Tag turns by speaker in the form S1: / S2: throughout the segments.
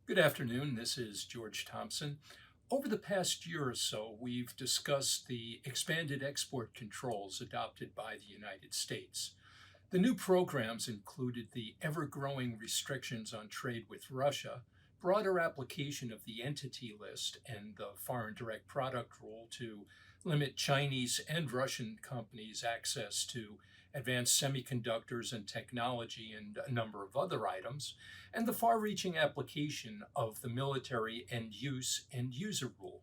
S1: Good afternoon. This is George Thompson. Over the past year or so, we've discussed the expanded export controls adopted by the United States. The new programs included the ever-growing restrictions on trade with Russia, broader application of the entity list and the foreign direct product rule to limit Chinese and Russian companies' access to advanced semiconductors and technology and a number of other items, and the far-reaching application of the military end-use end-user rule.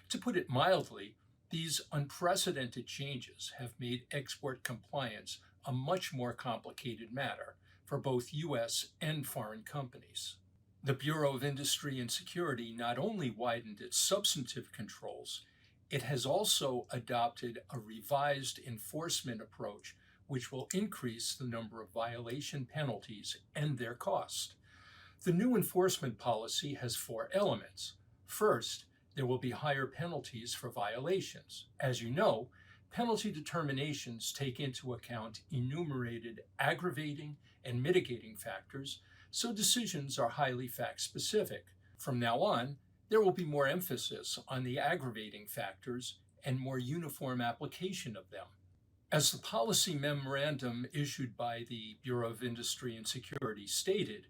S1: To put it mildly, these unprecedented changes have made export compliance a much more complicated matter for both U.S. and foreign companies. The Bureau of Industry and Security not only widened its substantive controls, it has also adopted a revised enforcement approach which will increase the number of violation penalties and their cost. The new enforcement policy has four elements. First, there will be higher penalties for violations. As you know, penalty determinations take into account enumerated aggravating and mitigating factors, so decisions are highly fact-specific. From now on, there will be more emphasis on the aggravating factors and more uniform application of them. As the policy memorandum issued by the Bureau of Industry and Security stated,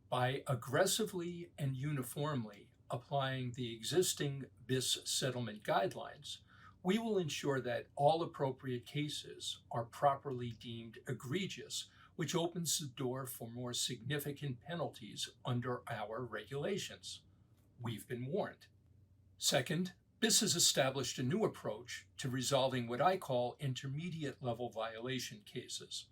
S1: by aggressively and uniformly applying the existing BIS settlement guidelines, we will ensure that all appropriate cases are properly deemed egregious, which opens the door for more significant penalties under our regulations. We've been warned. Second, BIS has established a new approach to resolving what I call intermediate level violation cases.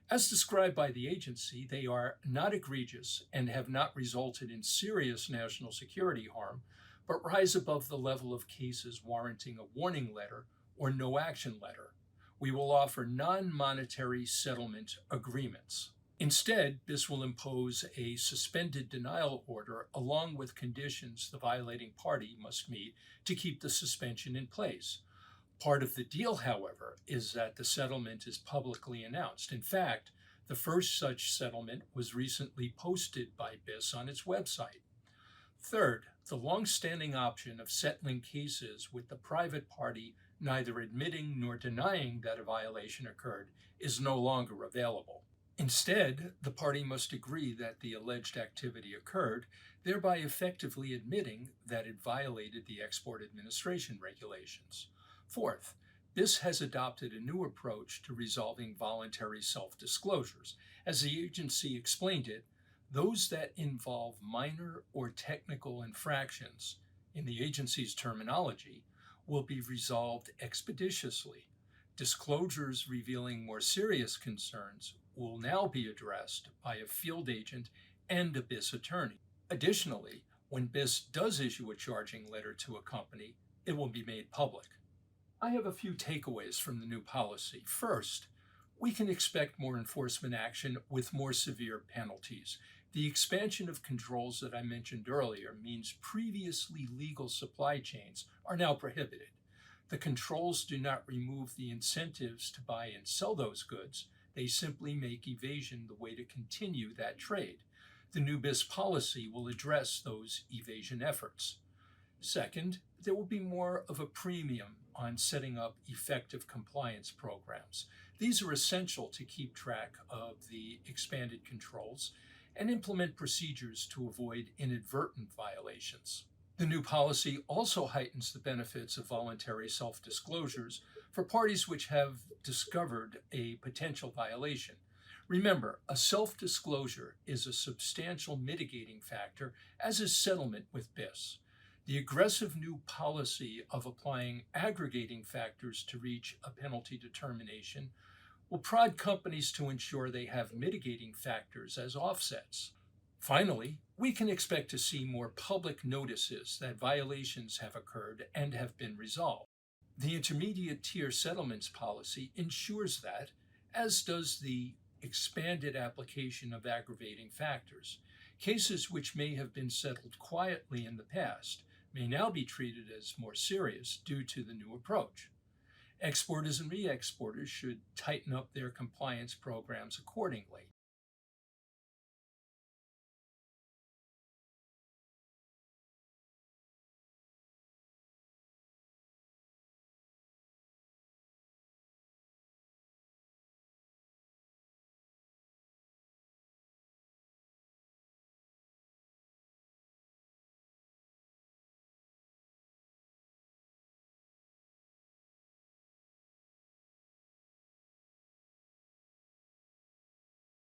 S1: As described by the agency, they are not egregious and have not resulted in serious national security harm, but rise above the level of cases warranting a warning letter or no action letter. We will offer non-monetary settlement agreements. Instead, BIS will impose a suspended denial order along with conditions the violating party must meet to keep the suspension in place. Part of the deal, however, is that the settlement is publicly announced. In fact, the first such settlement was recently posted by BIS on its website. Third, the long-standing option of settling cases with the private party neither admitting nor denying that a violation occurred is no longer available. Instead, the party must agree that the alleged activity occurred, thereby effectively admitting that it violated the Export Administration regulations. Fourth, BIS has adopted a new approach to resolving voluntary self-disclosures. As the agency explained it, those that involve minor or technical infractions, in the agency's terminology, will be resolved expeditiously. Disclosures revealing more serious concerns will now be addressed by a field agent and a BIS attorney. Additionally, when BIS does issue a charging letter to a company, it will be made public. I have a few takeaways from the new policy. First, we can expect more enforcement action with more severe penalties. The expansion of controls that I mentioned earlier means previously legal supply chains are now prohibited. The controls do not remove the incentives to buy and sell those goods. They simply make evasion the way to continue that trade. The new BIS policy will address those evasion efforts. Second, there will be more of a premium on setting up effective compliance programs. These are essential to keep track of the expanded controls and implement procedures to avoid inadvertent violations. The new policy also heightens the benefits of voluntary self-disclosures for parties which have discovered a potential violation. Remember, a self-disclosure is a substantial mitigating factor, as is settlement with BIS. The aggressive new policy of applying aggregating factors to reach a penalty determination will prod companies to ensure they have mitigating factors as offsets. Finally, we can expect to see more public notices that violations have occurred and have been resolved. The intermediate tier settlements policy ensures that, as does the expanded application of aggravating factors, cases which may have been settled quietly in the past may now be treated as more serious due to the new approach. Exporters and re-exporters should tighten up their compliance programs accordingly.